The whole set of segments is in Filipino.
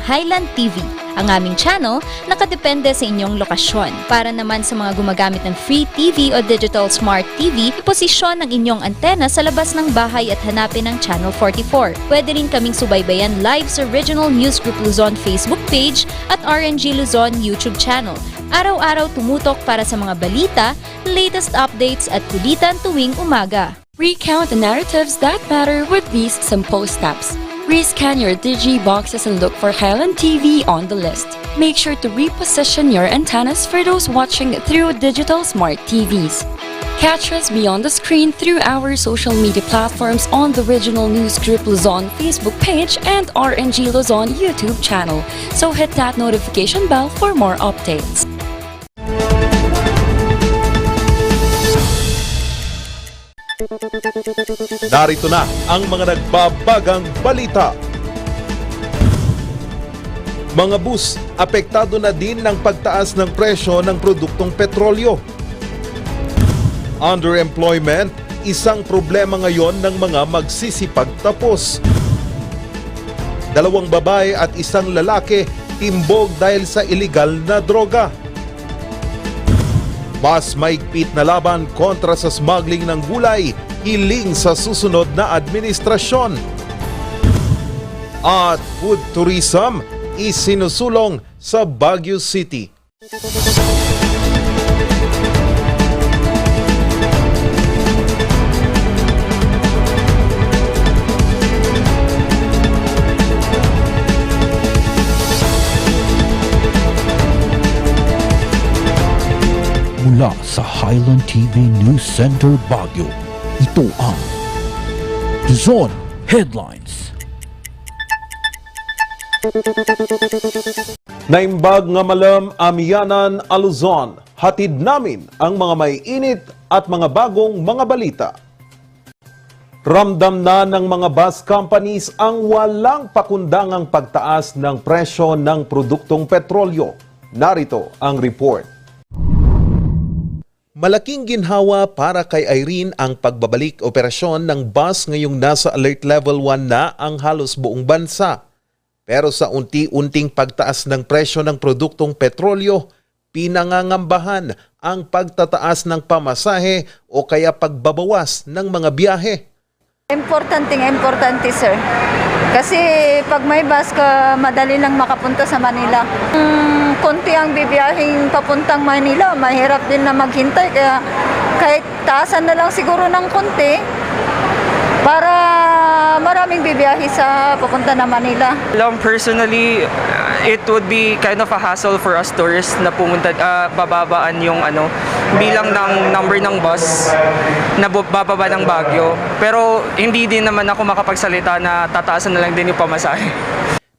Highland TV. Ang aming channel nakadepende sa inyong lokasyon. Para naman sa mga gumagamit ng free TV o digital smart TV, iposisyon ang inyong antena sa labas ng bahay at hanapin ang Channel 44. Pwede rin kaming subaybayan live sa Regional News Group Luzon Facebook page at RNG Luzon YouTube channel. Araw-araw tumutok para sa mga balita, latest updates at kulitan tuwing umaga. Recount the narratives that matter with these simple steps. Rescan your Digi boxes and look for Highland TV on the list. Make sure to reposition your antennas for those watching through digital smart TVs. Catch us beyond the screen through our social media platforms on the Regional News Group Luzon Facebook page and RNG Luzon YouTube channel. So hit that notification bell for more updates. Narito na ang mga nagbabagang balita. Mga bus, apektado na din ng pagtaas ng presyo ng produktong petrolyo. Underemployment, isang problema ngayon ng mga magsisipagtapos. 2 babae at 1 lalaki timbog dahil sa iligal na droga. Mas maigpit na laban kontra sa smuggling ng gulay, hiling sa susunod na administrasyon. At food tourism isinusulong sa Baguio City. Mula sa Highland TV News Center Baguio, ito ang Luzon Headlines. Naimbag nga malam amiyanan a Luzon, hatid namin ang mga may init at mga bagong mga balita. Ramdam na ng mga bus companies ang walang pakundangang pagtaas ng presyo ng produktong petrolyo. Narito ang report. Malaking ginhawa para kay Irene ang pagbabalik operasyon ng bus ngayong nasa Alert Level 1 na ang halos buong bansa. Pero sa unti-unting pagtaas ng presyo ng produktong petrolyo, pinangangambahan ang pagtataas ng pamasahe o kaya pagbabawas ng mga biyahe. Importante sir. Kasi pag may bus ka, madali lang makapunta sa Manila. Konti ang bibiyahing papuntang Manila, mahirap din na maghintay. Kaya kahit taasan na lang siguro ng konti para maraming bibiyahe sa papunta na Manila. Personally, it would be kind of a hassle for us tourists na pumunta, bababaan yung bilang ng number ng bus na bababa ng Baguio. Pero hindi din naman ako makapagsalita na tataasan na lang din yung pamasahe.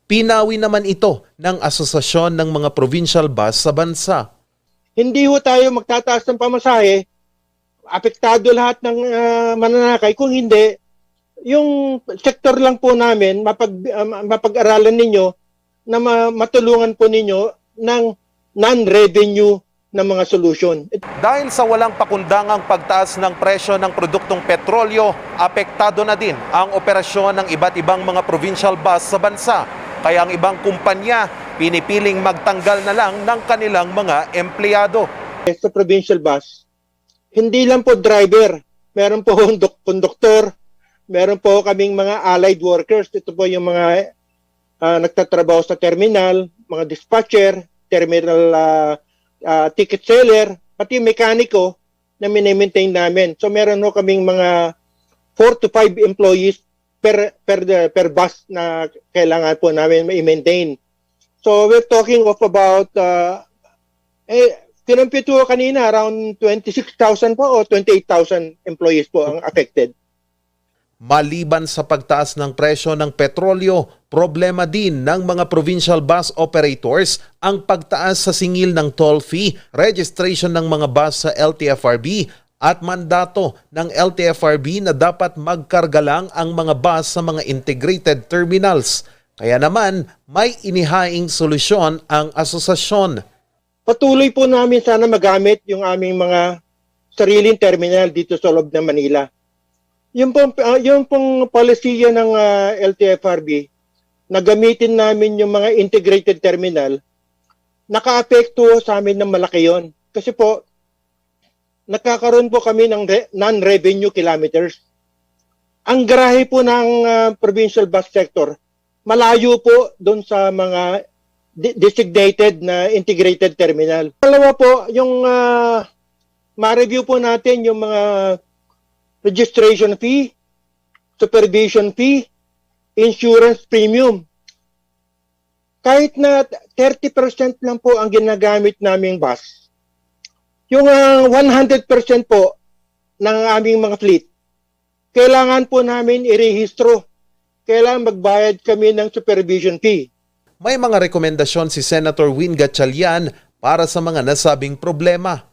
Pinawi naman ito ng Asosasyon ng mga Provincial Bus sa bansa. Hindi ho tayo magtataas ng pamasahe, apektado lahat ng mananakay. Kung hindi, yung sektor lang po namin, mapag-aralan ninyo na matulungan po ninyo ng non-revenue na mga solusyon. Dahil sa walang pakundangang pagtaas ng presyo ng produktong petrolyo, apektado na din ang operasyon ng iba't ibang mga provincial bus sa bansa. Kaya ang ibang kumpanya pinipiling magtanggal na lang ng kanilang mga empleyado. Sa provincial bus, hindi lang po driver, meron po konduktor, meron po kaming mga allied workers. Ito po yung mga nagtatrabaho sa terminal, mga dispatcher, terminal ticket seller, pati mekaniko na mini-maintain namin. So meron ho kaming mga 4 to 5 employees per bus na kailangan po namin i-maintain. So we're talking of about kinumpute ko kanina around 26,000 po o 28,000 employees po ang affected. Maliban sa pagtaas ng presyo ng petrolyo, problema din ng mga provincial bus operators ang pagtaas sa singil ng toll fee, registration ng mga bus sa LTFRB at mandato ng LTFRB na dapat magkarga lang ang mga bus sa mga integrated terminals. Kaya naman, may inihaing solusyon ang asosasyon. Patuloy po namin sana magamit yung aming mga sariling terminal dito sa loob ng Manila. Yung pong polisiya ng LTFRB, na gamitin namin yung mga integrated terminal, naka-apekto sa amin ng malaki yon. Kasi po, nagkakaroon po kami ng non-revenue kilometers. Ang garahe po ng provincial bus sector, malayo po doon sa mga designated na integrated terminal. Dalawa po, yung ma-review po natin yung mga registration fee, supervision fee, insurance premium. Kahit na 30% lang po ang ginagamit naming bus, yung 100% po ng aming mga fleet, kailangan po namin irehistro. Kailangan magbayad kami ng supervision fee. May mga rekomendasyon si Senator Win Gatchalian para sa mga nasabing problema.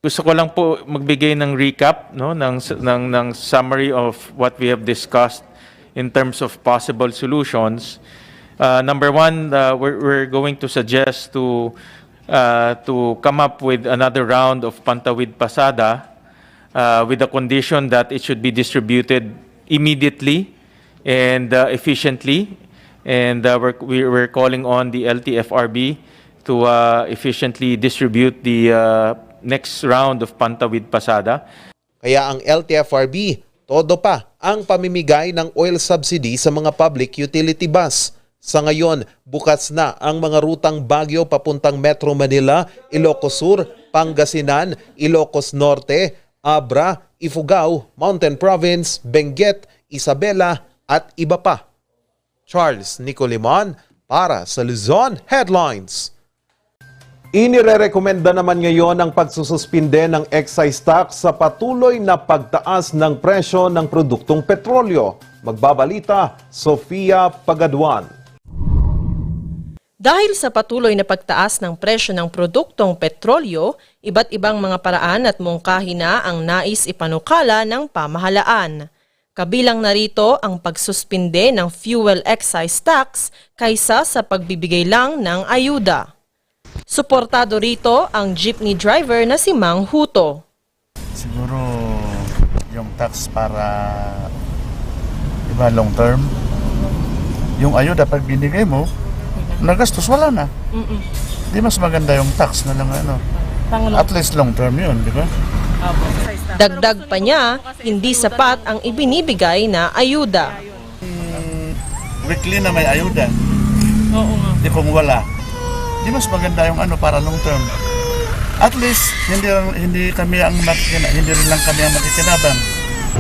Gusto ko lang po magbigay ng recap, no, ng summary of what we have discussed in terms of possible solutions. Number one, we're going to suggest to come up with another round of Pantawid Pasada with the condition that it should be distributed immediately and efficiently. And we're calling on the LTFRB to efficiently distribute the next round of Pantawid Pasada. Kaya ang LTFRB, todo pa ang pamimigay ng oil subsidy sa mga public utility bus. Sa ngayon, bukas na ang mga rutang Baguio papuntang Metro Manila, Ilocos Sur, Pangasinan, Ilocos Norte, Abra, Ifugao, Mountain Province, Benguet, Isabela at iba pa. Charles Nicolimon para sa Luzon Headlines. Inirerekomenda naman ngayon ang pagsususpinde ng excise tax sa patuloy na pagtaas ng presyo ng produktong petrolyo. Magbabalita, Sofia Pagaduan. Dahil sa patuloy na pagtaas ng presyo ng produktong petrolyo, iba't ibang mga paraan at mungkahi na ang nais ipanukala ng pamahalaan. Kabilang narito ang pagsuspinde ng fuel excise tax kaysa sa pagbibigay lang ng ayuda. Suportado rito ang jeepney driver na si Mang Huto. Siguro yung tax para iba long term. Yung ayuda pag binigay mo, nagastos wala na. Di mas maganda yung tax na lang ano. At least long term yun, di ba? Dagdag pa niya, hindi sapat ang ibinibigay na ayuda. Weekly na may ayuda. Oo nga. Di kung wala. Di mas maganda yung ano para long term. At least hindi rin lang kami ang makikinabang.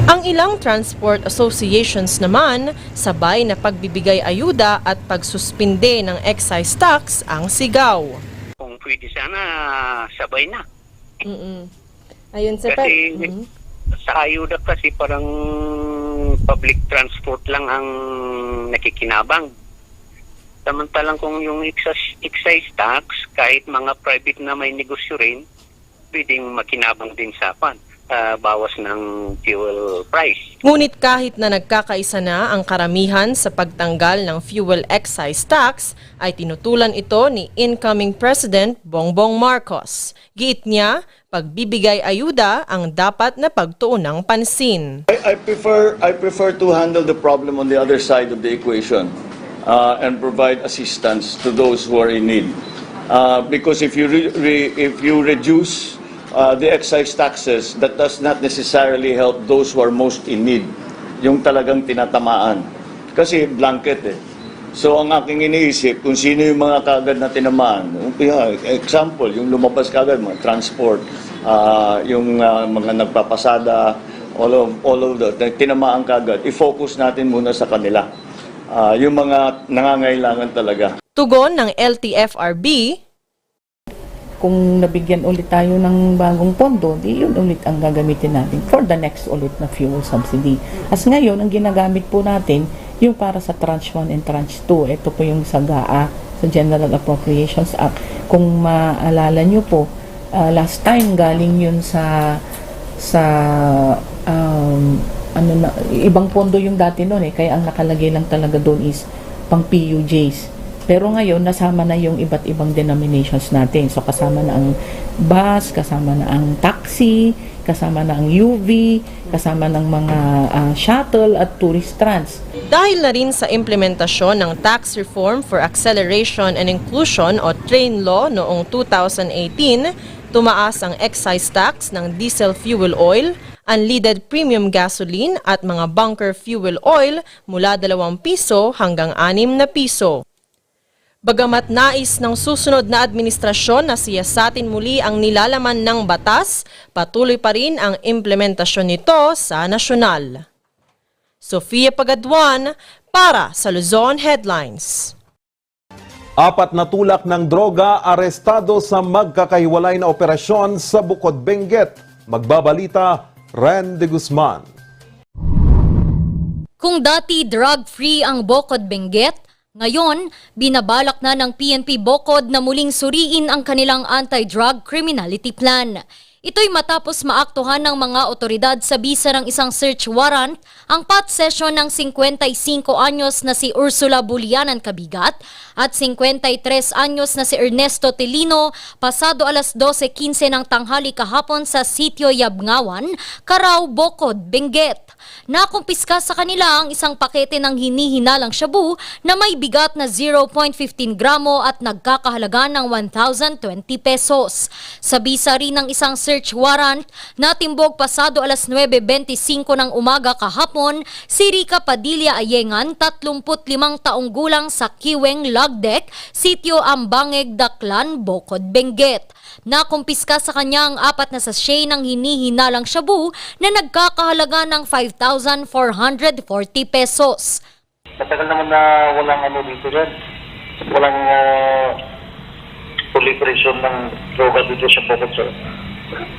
Ang ilang transport associations naman, sabay na pagbibigay ayuda at pagsuspinde ng excise tax ang sigaw. Kung pwede sana, sabay na. Ayun sa kasi sa ayuda kasi parang public transport lang ang nakikinabang. Samantalang kung yung excise tax, kahit mga private na may negosyo rin, pwedeng makinabang din sa bawas ng fuel price. Ngunit kahit na nagkakaisa na ang karamihan sa pagtanggal ng fuel excise tax, ay tinutulan ito ni incoming President Bongbong Marcos. Giit niya, pagbibigay ayuda ang dapat na pagtuon ng pansin. I prefer to handle the problem on the other side of the equation and provide assistance to those who are in need. Because if you reduce the excise taxes, that does not necessarily help those who are most in need, yung talagang tinatamaan. Kasi blanket eh. So ang aking iniisip, kung sino yung mga kagad na tinamaan, example, yung lumabas kagad, mga transport, yung mga nagpapasada, all of that, tinamaan kagad, i-focus natin muna sa kanila. Yung mga nangangailangan talaga. Tugon ng LTFRB, kung nabigyan ulit tayo ng bagong pondo, di yun ulit ang gagamitin natin for the next ulit na fuel subsidy. As ngayon, ang ginagamit po natin, yung para sa Tranche 1 and Tranche 2. Ito po yung sa GAA, sa General Appropriations Act. Kung maalala nyo po, last time galing yun sa ibang pondo yung dati noon kaya ang nakalagay lang talaga doon is pang PUJs. Pero ngayon, nasama na yung iba't ibang denominations natin. So, kasama na ang bus, kasama na ang taxi, kasama na ang UV, kasama ng mga shuttle at tourist trans. Dahil na rin sa implementasyon ng Tax Reform for Acceleration and Inclusion o TRAIN Law noong 2018, tumaas ang excise tax ng diesel fuel oil, unleaded premium gasoline at mga bunker fuel oil mula 2 piso hanggang 6 na piso. Bagamat nais ng susunod na administrasyon na siyasatin muli ang nilalaman ng batas, patuloy pa rin ang implementasyon nito sa nasyonal. Sofia Pagaduan para sa Luzon Headlines. 4 na tulak ng droga arestado sa magkakahiwalay na operasyon sa Bukod Benguet. Magbabalita, Ren de Guzman. Kung dati drug-free ang Bukod Benguet, ngayon, binabalak na ng PNP Bukod na muling suriin ang kanilang anti-drug criminality plan. Ito'y matapos maaktuhan ng mga otoridad sa bisa ng isang search warrant ang pot session ng 55 anyos na si Ursula Bulianan Kabigat at 53 anyos na si Ernesto Telino pasado alas 12:15 ng tanghali kahapon sa sitio Yabngawan, Carao, Bukod, Benguet. Nakumpiska sa kanila ang isang pakete ng hinihinalang shabu na may bigat na 0.15 gramo at nagkakahalaga ng 1,020 pesos. Sa bisa rin ng isang search warrant, natimbog pasado alas 9:25 ng umaga kahapon si Rica Padilla Ayengan, 35 taong gulang sa Kiweng Lagdek, sitio Ambangeg, Daklan, Bukod, Benguet. Nakumpiska sa kanya ang 4 na sachet ng hinihinalang shabu na nagkakahalaga ng 5,440 pesos. Matagal naman na walang dito dyan. Walang proliferation ng droga dito sa Bukod, sir.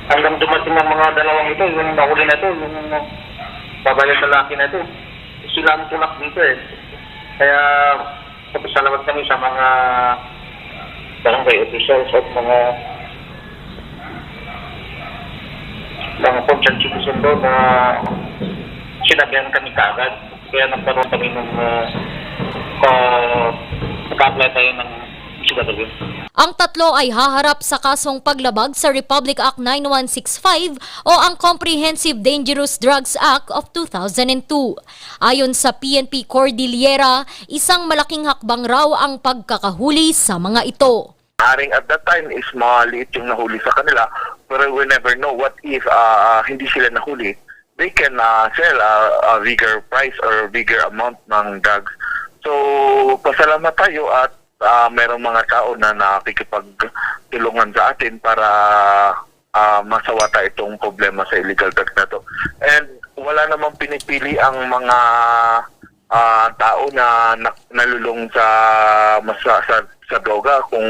Hanggang dumating ng mga dalawang ito, yung nahuli na ito, yung babayang lalaki na ito, sila ang tulak dito eh. Kaya salamat kami sa mga barangay officials at mga concerned citizen doon na sinabihan kami kaagad. Kaya nagkaroon kami ng pag-apply tayo ng CW. Ang tatlo ay haharap sa kasong paglabag sa Republic Act 9165 o ang Comprehensive Dangerous Drugs Act of 2002. Ayon sa PNP Cordillera, isang malaking hakbang raw ang pagkakahuli sa mga ito. Haring at that time is maliit yung nahuli sa kanila, pero we never know what if hindi sila nahuli. They can sell a bigger price or bigger amount ng drugs. So, pasalamat tayo at merong mga tao na nakikipagtulungan sa atin para masawata itong problema sa illegal drugs na to. And wala namang pinipili ang mga tao na nalulong sa droga kung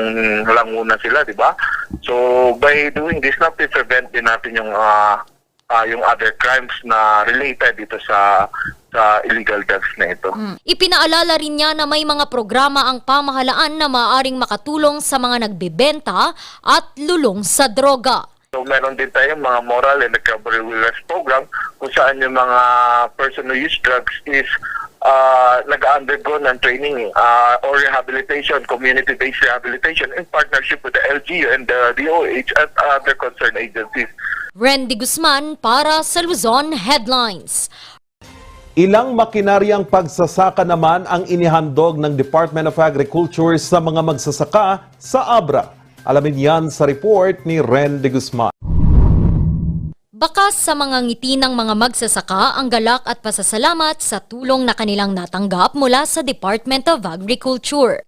languna sila, di ba? So by doing this, na-prevent din natin yung other crimes na related dito sa illegal drugs na ito. Ipinaalala rin niya na may mga programa ang pamahalaan na maaaring makatulong sa mga nagbebenta at lulong sa droga. So meron din tayong mga moral and recovery wellness program kung saan yung mga person who use drugs is nag-undergo ng training or rehabilitation, community-based rehabilitation in partnership with the LGU and the DOH at other concerned agencies. Ren de Guzman para sa Luzon Headlines. Ilang makinaryang pagsasaka naman ang inihandog ng Department of Agriculture sa mga magsasaka sa Abra. Alamin yan sa report ni Ren de Guzman. Bakas sa mga ngiti ng mga magsasaka ang galak at pasasalamat sa tulong na kanilang natanggap mula sa Department of Agriculture.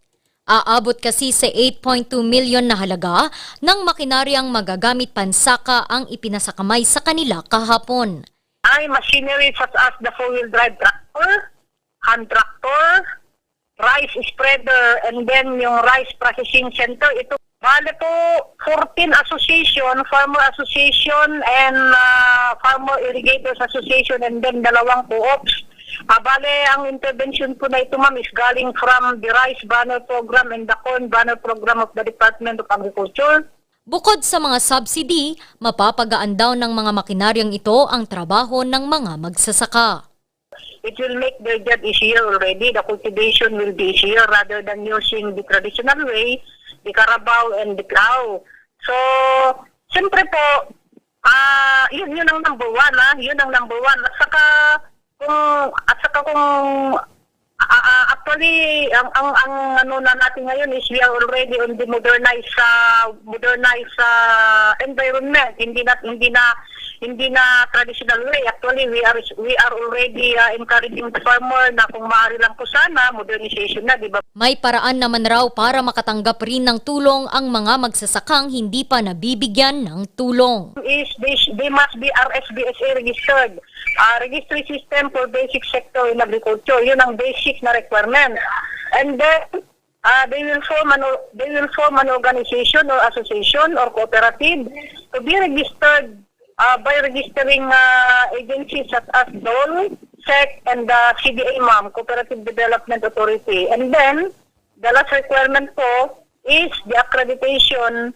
Aabot kasi sa 8.2 million na halaga ng makinaryang magagamit pansaka ang ipinasakamay sa kanila kahapon. Ay machinery such as the four-wheel drive tractor, hand tractor, rice spreader, and then yung rice processing center. Ito bale po 14 association, Farmer Association and Farmer Irrigators Association, and then 2 co-ops. Bale, ang intervention po na ito, ma'am, is galing from the Rice Banner Program and the Corn Banner Program of the Department of Agriculture. Bukod sa mga subsidy, mapapagaan daw ng mga makinaryang ito ang trabaho ng mga magsasaka. it will make their job easier already. The cultivation will be easier rather than using the traditional way, the Carabao and the plow. So, siyempre po, yun ang number one, yun ang number one. At saka kung actually, ang ano na natin ngayon is we are already on the modernized environment. Hindi na traditional way. Actually, we are already encouraging the farmer na kung maaari lang po sana, modernization na, di ba? May paraan naman raw para makatanggap rin ng tulong ang mga magsasakang hindi pa nabibigyan ng tulong. They must be RSBSA registered. Registry system for basic sector in agriculture. Yun ang basic na requirement. And then, they will form an organization or association or cooperative to be registered by registering agencies such as DOL, SEC, and the CDA-MAM, Cooperative Development Authority. And then, the last requirement po is the accreditation.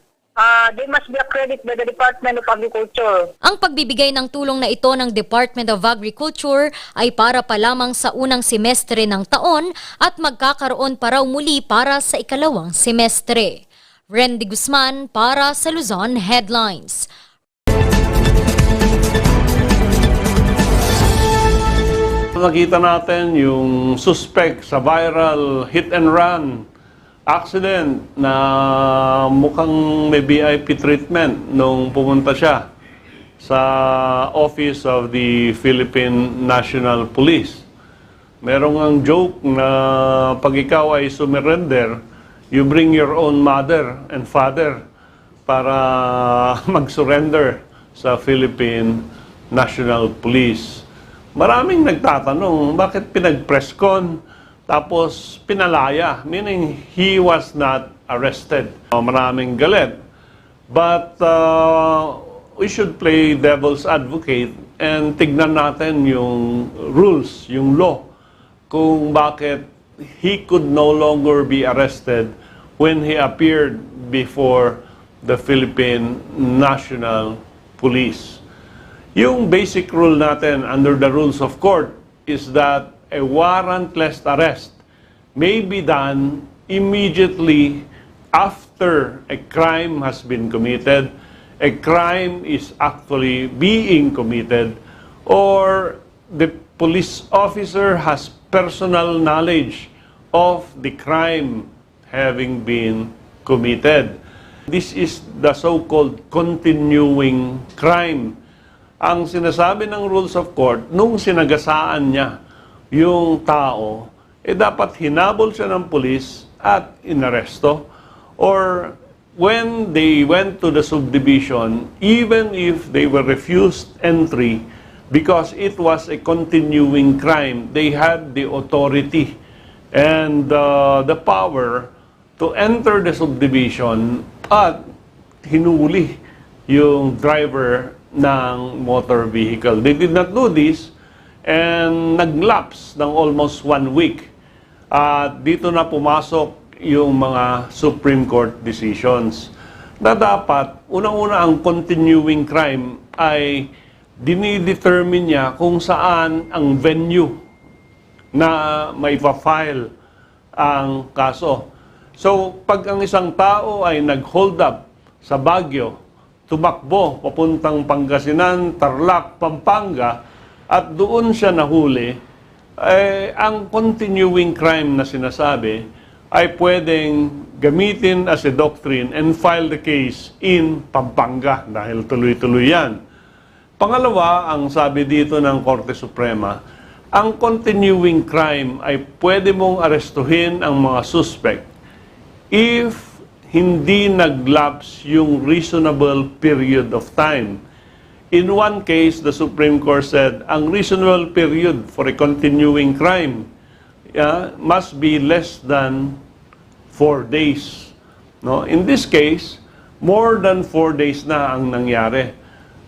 They must be accredited by the Department of Agriculture. Ang pagbibigay ng tulong na ito ng Department of Agriculture ay para pa lamang sa unang semestre ng taon at magkakaroon pa raw muli para sa ikalawang semestre. Rendy Guzman para sa Luzon Headlines. Nakita natin yung suspect sa viral hit and run accident na mukhang may VIP treatment nung pumunta siya sa office of the Philippine National Police. Merong ang joke na pag ikaw ay surrender, you bring your own mother and father para mag-surrender sa Philippine National Police. Maraming nagtatanong, bakit pinag-press con tapos pinalaya? Meaning, he was not arrested. Maraming galit. But we should play devil's advocate and tignan natin yung rules, yung law, kung bakit he could no longer be arrested when he appeared before the Philippine National Police. Yung basic rule natin under the rules of court is that a warrantless arrest may be done immediately after a crime has been committed, a crime is actually being committed, or the police officer has personal knowledge of the crime having been committed. This is the so-called continuing crime. Ang sinasabi ng rules of court, nung sinagasaan niya yung tao, dapat hinabol siya ng pulis at inaresto. Or when they went to the subdivision, even if they were refused entry because it was a continuing crime, they had the authority and the power to enter the subdivision at hinuli yung driver ng motor vehicle. They did not do this and naglapse ng almost 1 week. At dito na pumasok yung mga Supreme Court decisions na dapat, unang-una ang continuing crime ay dinidetermine niya kung saan ang venue na may pa-file ang kaso. So, pag ang isang tao ay nag-hold up sa Baguio, tumakbo papuntang Pangasinan, Tarlac, Pampanga, at doon siya nahuli, ang continuing crime na sinasabi ay pwedeng gamitin as a doctrine and file the case in Pampanga dahil tuloy-tuloy yan. Pangalawa, ang sabi dito ng Korte Suprema, ang continuing crime ay pwede mong arestuhin ang mga suspect if hindi naglapse yung reasonable period of time. In one case, the Supreme Court said, ang reasonable period for a continuing crime must be less than 4 days. No? In this case, more than 4 days na ang nangyari.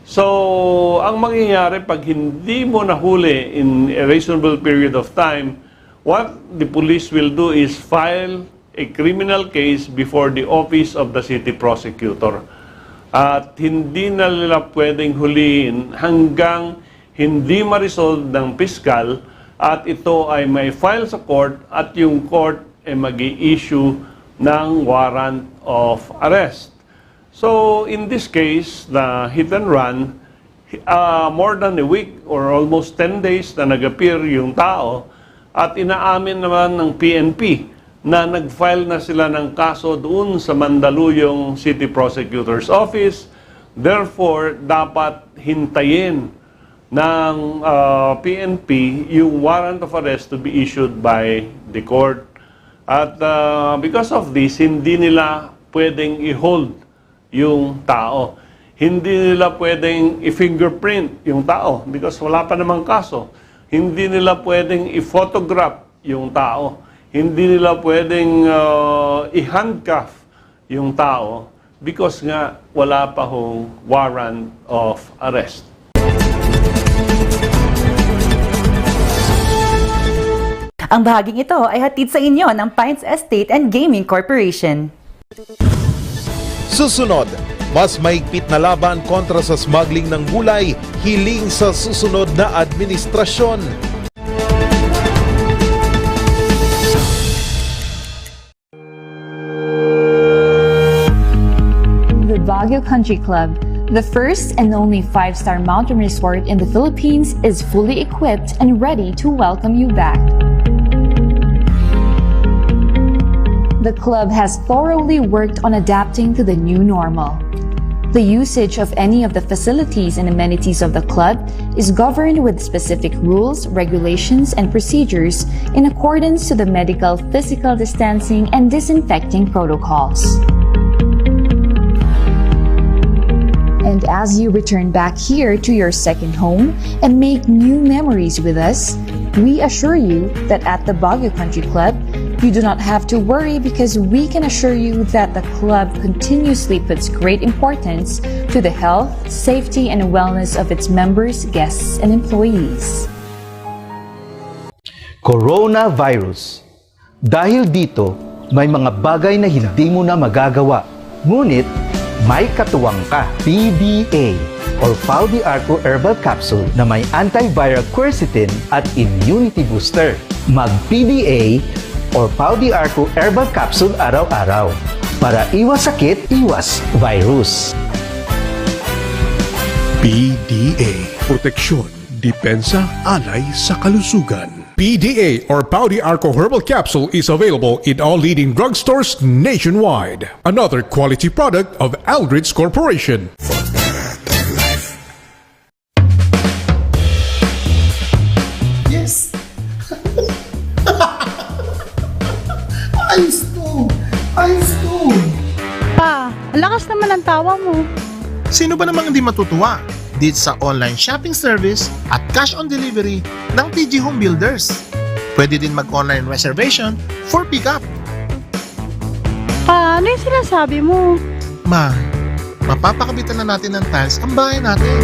So, ang mangyayari pag hindi mo nahuli in a reasonable period of time, what the police will do is file a criminal case before the office of the city prosecutor. At hindi na nila pwedeng huliin hanggang hindi ma-resolve ng piskal at ito ay may file sa court at yung court ay mag-i-issue ng warrant of arrest. So in this case, the hit and run, more than a week or almost 10 days na nag-appear yung tao at inaamin naman ng PNP na nag-file na sila ng kaso doon sa Mandaluyong City Prosecutor's Office. Therefore, dapat hintayin ng PNP yung warrant of arrest to be issued by the court. At because of this, hindi nila pwedeng i-hold yung tao. Hindi nila pwedeng i-fingerprint yung tao because wala pa namang kaso. Hindi nila pwedeng i-photograph yung tao. Hindi nila pwedeng i-handcuff yung tao because nga wala pa hong warrant of arrest. Ang bahaging ito ay hatid sa inyo ng Pines Estate and Gaming Corporation. Susunod, mas mahigpit na laban kontra sa smuggling ng gulay, hiling sa susunod na administrasyon. The Baguio Country Club, the first and only 5-star mountain resort in the Philippines, is fully equipped and ready to welcome you back. The club has thoroughly worked on adapting to the new normal. The usage of any of the facilities and amenities of the club is governed with specific rules, regulations, and procedures in accordance to the medical, physical distancing, and disinfecting protocols. And as you return back here to your second home and make new memories with us, we assure you that at the Baguio Country Club, you do not have to worry because we can assure you that the club continuously puts great importance to the health, safety, and wellness of its members, guests, and employees. Coronavirus. Dahil dito, may mga bagay na hindi mo na magagawa. Ngunit, may katuwang ka. PDA or Pau de Arco Herbal Capsule na may antiviral quercetin at immunity booster. Mag-PDA or Pau de Arco Herbal Capsule araw-araw para iwas sakit, iwas virus. PDA. Proteksyon, depensa, alay sa kalusugan. PDA or Pau de Arco Herbal Capsule is available in all leading drugstores nationwide. Another quality product of Aldrich Corporation. Yes! Ayos to! Ayos to! Pa, ang lakas naman ang tawa mo. Sino ba namang hindi matutuwa dito sa online shopping service at cash on delivery ng TG Home Builders? Pwede din mag-online reservation for pickup. Pa, ano yung sinasabi mo? Ma, mapapakabitan na natin ng tiles ang bahay natin.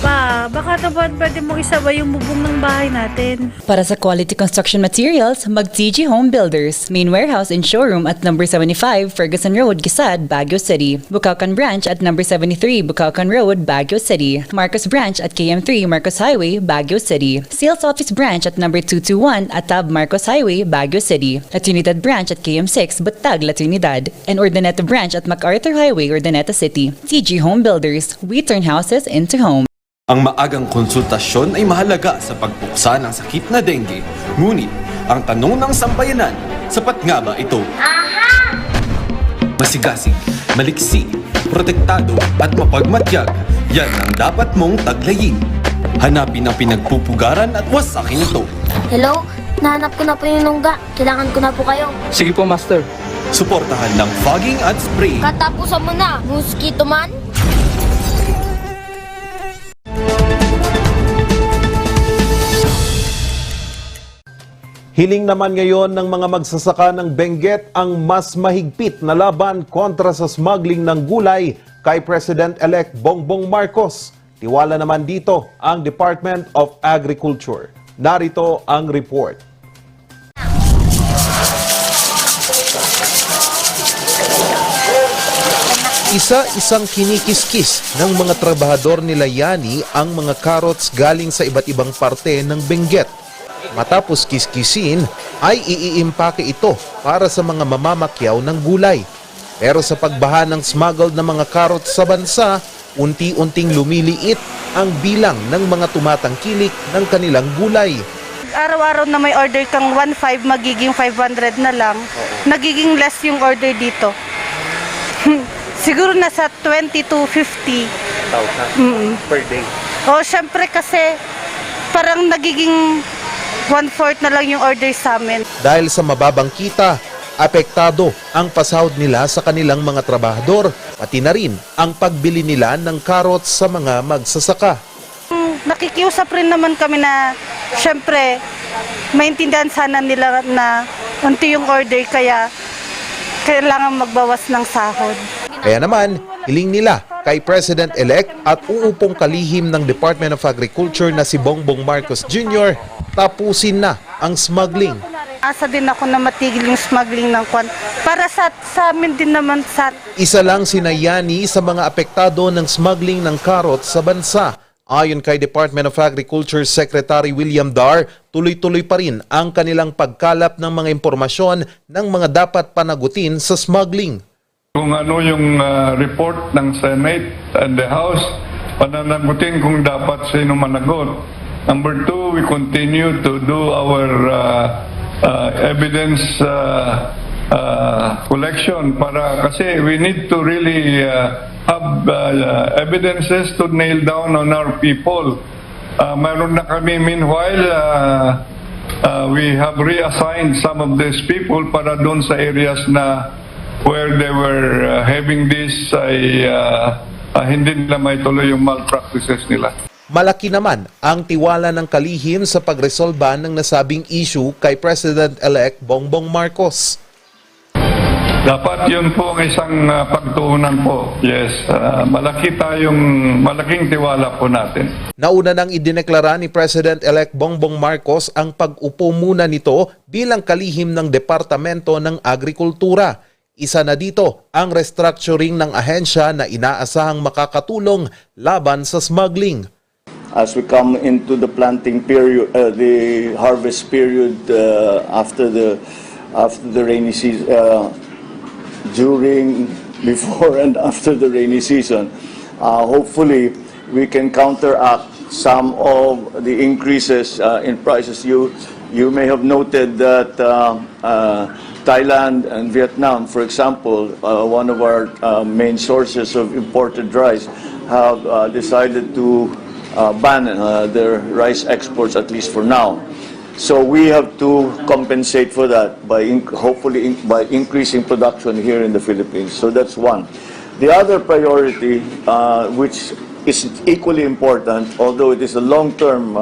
Pa, baka naman pwede mong isabay yung bubong ng bahay natin. Para sa quality construction materials, mag-TG Home Builders. Main warehouse and showroom at number 75 Ferguson Road, Gisad, Baguio City. Bucaucan Branch at number 73 Bucaucan Road, Baguio City. Marcos Branch at KM3 Marcos Highway, Baguio City. Sales Office Branch at number 221 Atab Marcos Highway, Baguio City. La Trinidad Branch at KM6 Batag, La Trinidad. And Urdaneta Branch at MacArthur Highway, Urdaneta City. TG Home Builders. We turn houses into homes. Ang maagang konsultasyon ay mahalaga sa pagpuksa ng sakit na dengue. Ngunit, ang tanong ng sambayanan, sapat nga ba ito? Aha! Masigasig, maliksi, protektado at mapagmatyag, yan ang dapat mong taglayin. Hanapin ang pinagpupugaran at wasakin ito. Hello? Nahanap ko na po yung lungga. Kailangan ko na po kayo. Sige po, Master. Suportahan ng fogging at spray. Katapusan mo na, mosquito man. Hiling naman ngayon ng mga magsasaka ng Benguet ang mas mahigpit na laban kontra sa smuggling ng gulay kay President-elect Bongbong Marcos. Tiwala naman dito ang Department of Agriculture. Narito ang report. Isa-isang kinikiskis ng mga trabahador nila Yani ang mga carrots galing sa iba't ibang parte ng Benguet. Matapos kiskisin, ay iiimpake ito para sa mga mamamakyaw ng gulay. Pero sa pagbaha ng smuggled na mga carrots sa bansa, unti-unting lumiliit ang bilang ng mga tumatangkilik ng kanilang gulay. Araw-araw na may order kang 1.5 magiging 500 na lang. Nagiging less yung order dito. Siguro nasa 20 to 50,000 per day. O syempre kasi parang nagiging 1/4 na lang yung order sa amin. Dahil sa mababang kita, apektado ang pasahod nila sa kanilang mga trabahador, pati na rin ang pagbili nila ng carrots sa mga magsasaka. Nakikiusap rin naman kami na syempre maintindihan sana nila na unti yung order kaya kailangan magbawas ng sahod. Kaya naman, hiling nila kay President-elect at uupong kalihim ng Department of Agriculture na si Bongbong Marcos Jr. tapusin na ang smuggling. Asa din ako na matigil yung smuggling ng kwan. Para sa amin din naman sa... Isa lang si Yani sa mga apektado ng smuggling ng carrots sa bansa. Ayon kay Department of Agriculture Secretary William Dar, tuloy-tuloy pa rin ang kanilang pagkalap ng mga impormasyon ng mga dapat panagutin sa smuggling. Kung ano yung report ng Senate and the House, pananagutin kung dapat sino managot. Number two, we continue to do our evidence collection para kasi we need to really have evidences to nail down on our people. Mayroon na kami meanwhile, we have reassigned some of these people para doon sa areas na where they were having this ay hindi nila may tuloy yung malpractices nila. Malaki naman ang tiwala ng kalihim sa pagresolba ng nasabing issue kay President-elect Bongbong Marcos. Dapat yun po ang isang pagtuunan po. Yes, malaking tiwala po natin. Nauna nang idineklara ni President-elect Bongbong Marcos ang pag-upo muna nito bilang kalihim ng Departamento ng Agrikultura. Isa na dito ang restructuring ng ahensya na inaasahang makakatulong laban sa smuggling. As we come into the planting period, the harvest period after the rainy season, during, before, and after the rainy season, hopefully we can counteract some of the increases in prices. You may have noted that Thailand and Vietnam, for example, one of our main sources of imported rice, have decided to ban their rice exports, at least for now. So we have to compensate for that by hopefully by increasing production here in the Philippines. So that's one. The other priority, which is equally important, although it is a long-term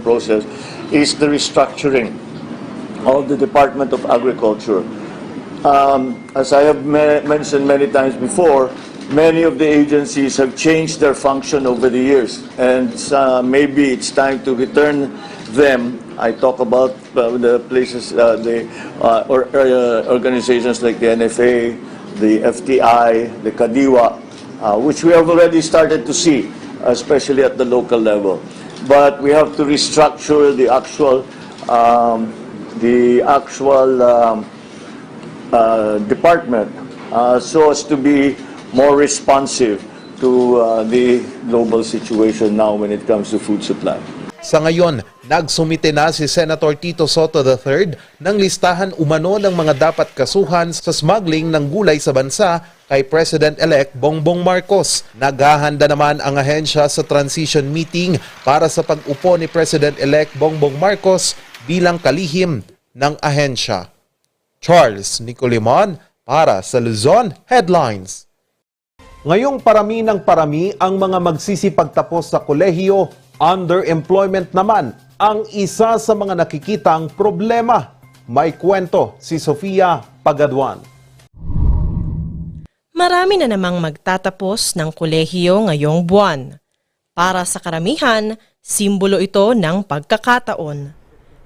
process, is the restructuring of the Department of Agriculture. As I have mentioned many times before, many of the agencies have changed their function over the years, and maybe it's time to return them. I talk about the places, organizations like the NFA, the FTI, the Kadiwa, which we have already started to see, especially at the local level. But we have to restructure the actual department so as to be more responsive to the global situation now when it comes to food supply. Sa ngayon, nagsumite na si Senator Tito Soto III ng listahan umano ng mga dapat kasuhan sa smuggling ng gulay sa bansa kay President-elect Bongbong Marcos. Naghahanda naman ang ahensya sa transition meeting para sa pag-upo ni President-elect Bongbong Marcos bilang kalihim ng ahensya. Charles Nicolimon para sa Luzon Headlines. Ngayong parami ng parami ang mga magsisipagtapos sa kolehiyo, underemployment naman ang isa sa mga nakikitang problema. May kwento si Sofia Pagaduan. Marami na namang magtatapos ng kolehiyo ngayong buwan. Para sa karamihan, simbolo ito ng pagkakataon.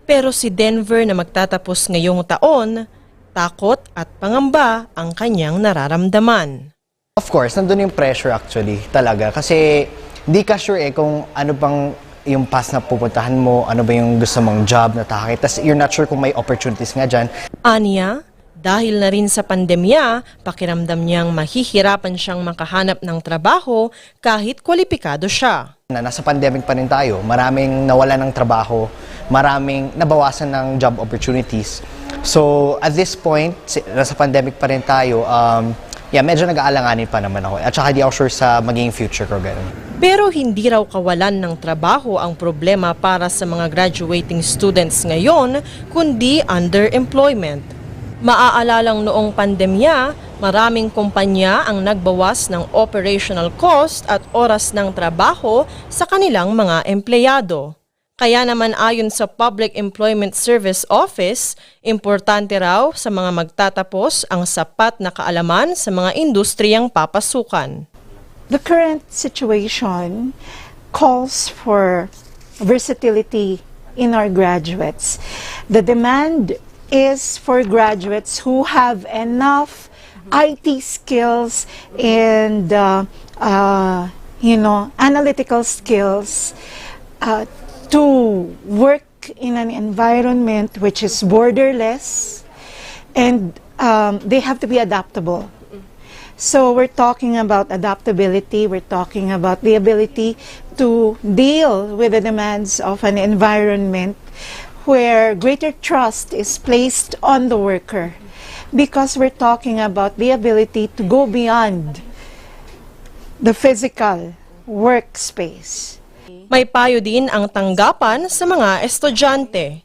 Pero si Denver na magtatapos ngayong taon, takot at pangamba ang kanyang nararamdaman. Of course, nandun yung pressure actually talaga. Kasi di ka sure kung ano bang yung path na pupuntahan mo, ano ba yung gusto mong job na takit. Tapos you're not sure kung may opportunities nga dyan. Aniya, dahil na rin sa pandemya, pakiramdam niyang mahihirapan siyang makahanap ng trabaho kahit kwalipikado siya. Nasa pandemic pa rin tayo, maraming nawalan ng trabaho, maraming nabawasan ng job opportunities. So at this point, nasa pandemic pa rin tayo, medyo nag-aalanganin pa naman ako. At saka di ako sure sa magiging future ko, ganun. Pero hindi raw kawalan ng trabaho ang problema para sa mga graduating students ngayon, kundi underemployment. Maaalalang noong pandemya, maraming kumpanya ang nagbawas ng operational cost at oras ng trabaho sa kanilang mga empleyado. Kaya naman ayon sa Public Employment Service Office, importante raw sa mga magtatapos ang sapat na kaalaman sa mga industriyang papasukan. The current situation calls for versatility in our graduates. The demand is for graduates who have enough IT skills and analytical skills to work in an environment which is borderless, and they have to be adaptable. So we're talking about adaptability, we're talking about the ability to deal with the demands of an environment where greater trust is placed on the worker, because we're talking about the ability to go beyond the physical workspace. May payo din ang tanggapan sa mga estudyante.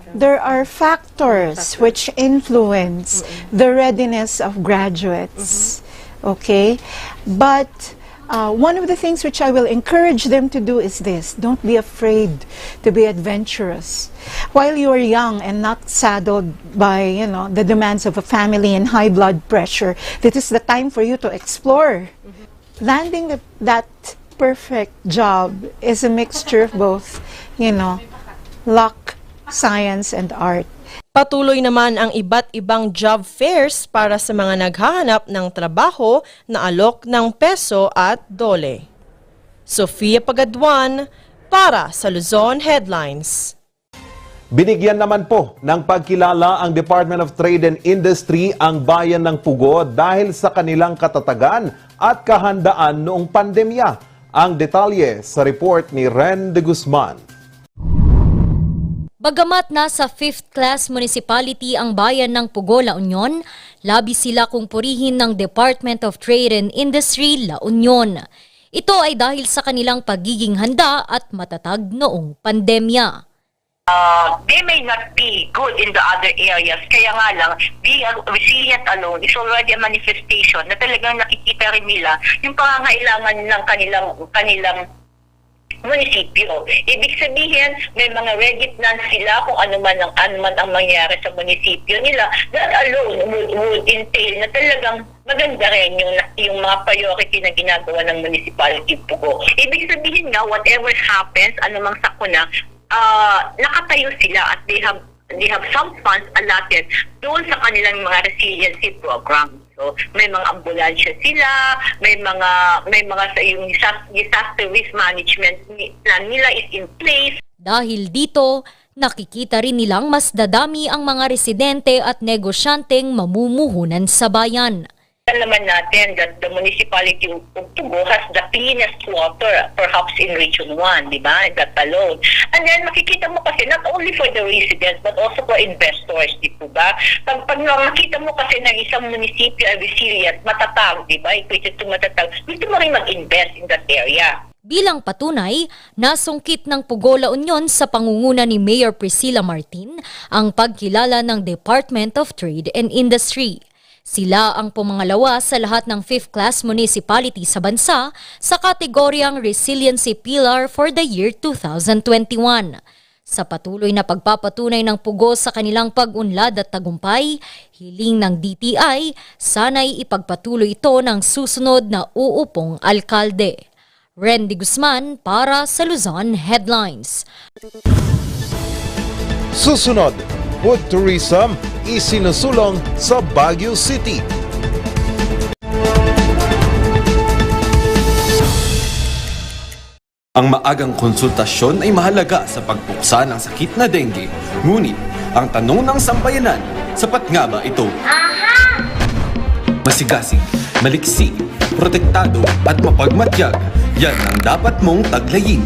There are factors which influence the readiness of graduates, okay? But one of the things which I will encourage them to do is this: don't be afraid to be adventurous. While you are young and not saddled by, the demands of a family and high blood pressure, this is the time for you to explore. Landing that perfect job is a mixture of both, luck, science, and art. Patuloy naman ang iba't ibang job fairs para sa mga naghahanap ng trabaho na alok ng peso at dole. Sofia Pagaduan para sa Luzon Headlines. Binigyan naman po ng pagkilala ang Department of Trade and Industry ang bayan ng Pugo dahil sa kanilang katatagan at kahandaan noong pandemya. Ang detalye sa report ni Ren de Guzman. Bagamat nasa 5th class municipality ang bayan ng Pugo, La Union, labis sila kung purihin ng Department of Trade and Industry, La Union. Ito ay dahil sa kanilang pagiging handa at matatag noong pandemya. They may not be good in the other areas, kaya nga lang, being resilient alone is already a manifestation na talagang nakikita rin nila yung pangangailangan ng kanilang munisipyo. Ibig sabihin, may mga ready plan sila kung ano man ang mangyari sa munisipyo nila. That alone would entail na talagang maganda rin yung mga priority na ginagawa ng municipality Pugo. Ibig sabihin nga, whatever happens, anumang sakuna, nakatayo sila at they have some funds allotted doon sa kanilang mga resiliency program. So, may mga ambulansya sila, may mga sa yung disaster risk management plan nila is in place. Dahil dito, nakikita rin nilang mas dadami ang mga residente at negosyanteng mamumuhunan sa bayan. Alam naman natin that the municipality of Pugo has the cleanest water, perhaps in Region 1, di ba? That alone. And then makikita mo kasi not only for the residents but also for investors, di po ba? Pag makita mo kasi ng isang munisipyo ay resilient, matatag, di ba? Equated to matatag, gusto mo rin mag-invest in that area. Bilang patunay, nasungkit ng Pugo, La Union sa pangunguna ni Mayor Priscilla Martin ang pagkilala ng Department of Trade and Industry. Sila ang pumangalawa sa lahat ng 5th class municipality sa bansa sa kategoryang Resiliency Pillar for the year 2021. Sa patuloy na pagpapatunay ng Pugo sa kanilang pag-unlad at tagumpay, hiling ng DTI, sana'y ipagpatuloy ito ng susunod na uupong alkalde. Ren de Guzman para sa Luzon Headlines. Susunod, food tourism isinusulong sa Baguio City. Ang maagang konsultasyon ay mahalaga sa pagpuksa ng sakit na dengue. Ngunit, ang tanong ng sambayanan, sapat nga ba ito? Masigasig, maliksi, protektado at mapagmatyag, yan ang dapat mong taglayin.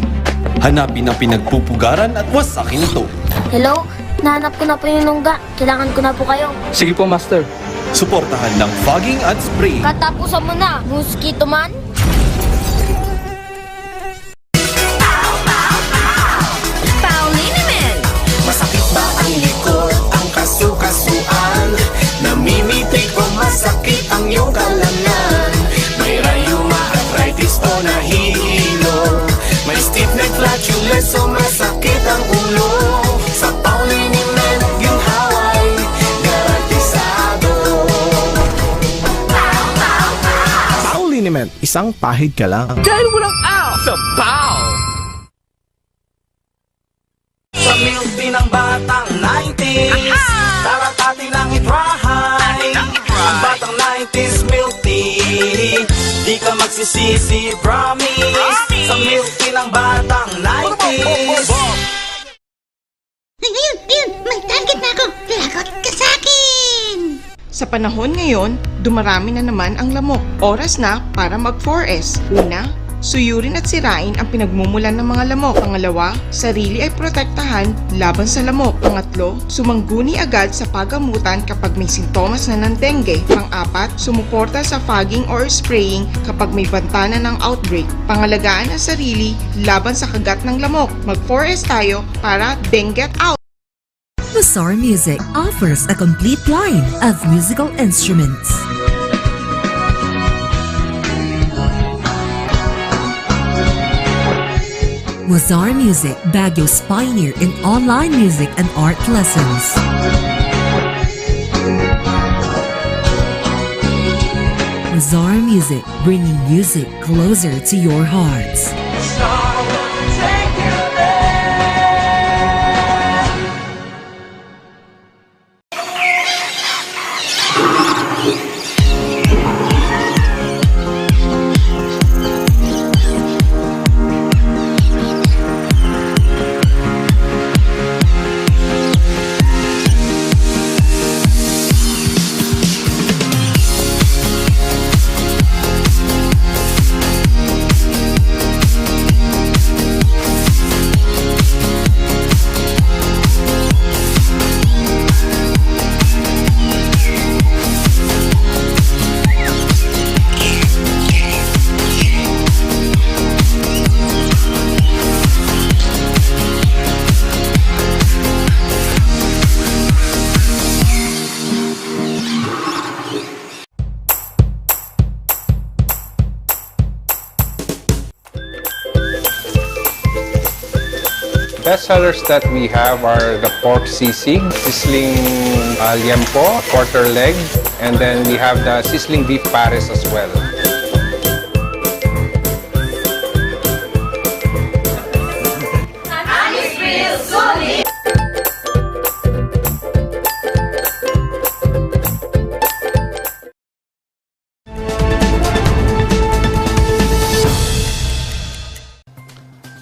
Hanapin ang pinagpupugaran at wasakin ito. Hello? Nahanap ko na po yung nungga. Kailangan ko na po kayo. Sige po, Master. Suportahan ng fogging at spraying. Katapusan mo na, mosquito man. Masakit ba ang likod, ang kasu-kasuan? Namimitig o masakit ang iyong kalamnan? May rayuma, arthritis o nahihilo? May stiff neck, flatulence o masakit ang ulo? Sa Pauliniment, ginhaway, garantisado. Pauliniment, isang pahid ka lang. Dahil walang out sa Pau! Sa milk din ng batang 90s, tara't atin ang itrahay. Ang batang 90s milk tea, di ka magsisisi, promise. Sa milk din ng batang 90s. Ayun, may target na ako. Lagot ka sa akin! Sa panahon ngayon, dumarami na naman ang lamok. Oras na para mag 4S. Una, suyurin at sirain ang pinagmumulan ng mga lamok. Pangalawa, sarili ay protektahan laban sa lamok. Pangatlo, sumangguni agad sa pagamutan kapag may sintomas na ng dengue. Pang-apat, sumuporta sa fogging or spraying kapag may banta na ng outbreak. Pangalagaan ang sarili laban sa kagat ng lamok. Mag 4S tayo para dengue out! Mazar Music offers a complete line of musical instruments. Mazar Music, Baguio's pioneer in online music and art lessons. Mazar Music, bringing music closer to your hearts. Best sellers that we have are the pork sisig, sizzling liempo, quarter leg, and then we have the sizzling beef pares as well.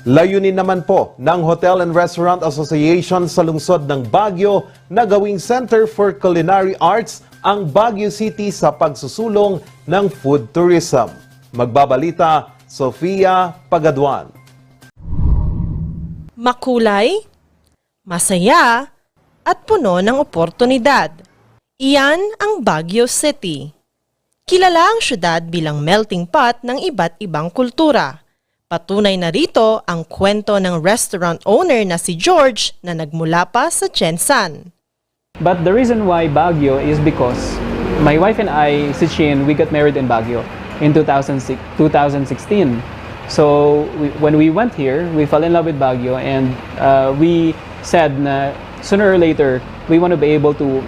Layunin naman po ng Hotel and Restaurant Association sa lungsod ng Baguio na gawing Center for Culinary Arts ang Baguio City sa pagsusulong ng food tourism. Magbabalita, Sofia Pagaduan. Makulay, masaya, at puno ng oportunidad. Iyan ang Baguio City. Kilala ang syudad bilang melting pot ng iba't ibang kultura. Patunay na rito ang kwento ng restaurant owner na si George na nagmula pa sa Jensan. But the reason why Baguio is because my wife and I, si Chin, we got married in Baguio in 2016. So when we went here, we fell in love with Baguio, and we said na sooner or later we want to be able to,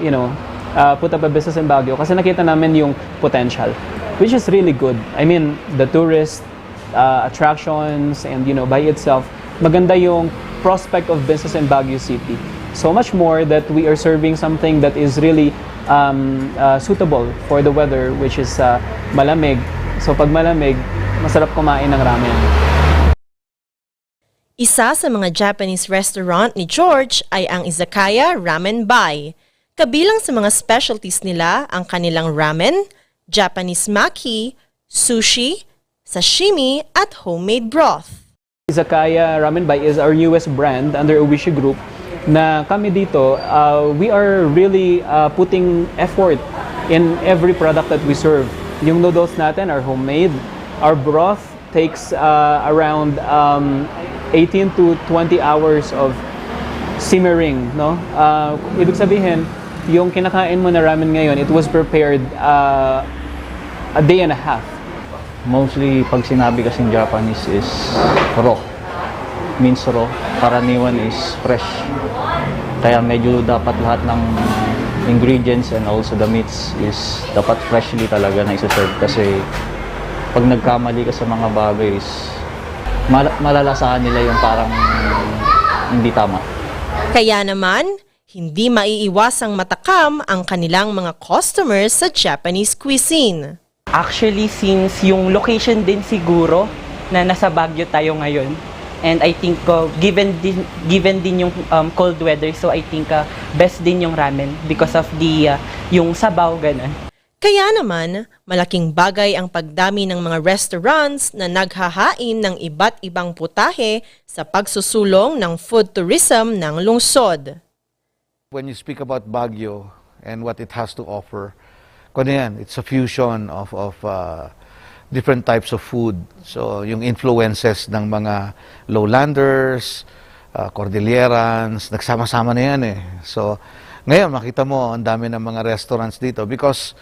put up a business in Baguio kasi nakita namin yung potential, which is really good. I mean, the tourist attractions and by itself, maganda yung prospect of business in Baguio City. So much more that we are serving something that is really suitable for the weather, which is malamig. So pag malamig, masarap kumain ng ramen. Isa sa mga Japanese restaurant ni George ay ang Izakaya Ramen Bai. Kabilang sa mga specialties nila ang kanilang ramen, Japanese maki, sushi, sashimi at homemade broth. Izakaya Ramen Bai is our newest brand under Oishi Group na kami dito, we are really putting effort in every product that we serve. Yung noodles natin are homemade. Our broth takes around 18 to 20 hours of simmering, no? Ibig sabihin, yung kinakain mo na ramen ngayon, it was prepared a day and a half. Mostly, pag sinabi kasing Japanese is raw. Means raw. Karaniwan is fresh. Kaya medyo dapat lahat ng ingredients and also the meats is dapat freshly talaga na isa-serve. Kasi pag nagkamali ka sa mga bagay is malalasahan nila yung parang hindi tama. Kaya naman, hindi maiiwasang matakam ang kanilang mga customers sa Japanese cuisine. Actually, since yung location din siguro na nasa Baguio tayo ngayon, and I think given din yung cold weather, so I think best din yung ramen because of the yung sabaw ganun. Kaya naman, malaking bagay ang pagdami ng mga restaurants na naghahain ng iba't ibang putahe sa pagsusulong ng food tourism ng lungsod. When you speak about Baguio and what it has to offer, it's a fusion of different types of food. So yung influences ng mga lowlanders, Cordillerans, nagsama-sama na yan eh. So ngayon makita mo ang dami ng mga restaurants dito because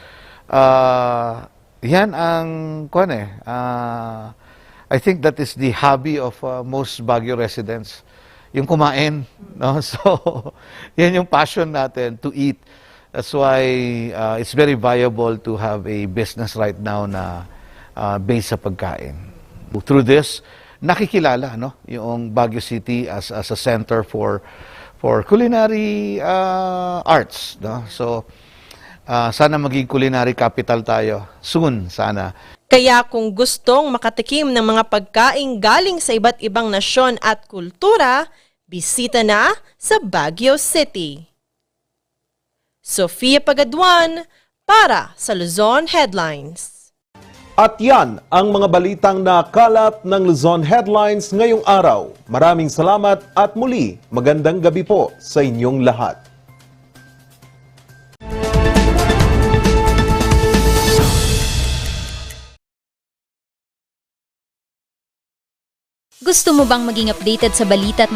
yan ang I think that is the hobby of most Baguio residents, yung kumain, no? So yan yung passion natin, to eat. That's why it's very viable to have a business right now na based sa pagkain. Through this, nakikilala yung Baguio City as a center for culinary arts, no? So sana maging culinary capital tayo soon, sana. Kaya kung gustong makatikim ng mga pagkain galing sa iba't ibang nasyon at kultura, bisita na sa Baguio City. Sofia Pagaduan para sa Luzon Headlines. At yan ang mga balitang nakalat ng Luzon Headlines ngayong araw. Maraming salamat at muli magandang gabi po sa inyong lahat. Gusto mo bang maging updated sa balita at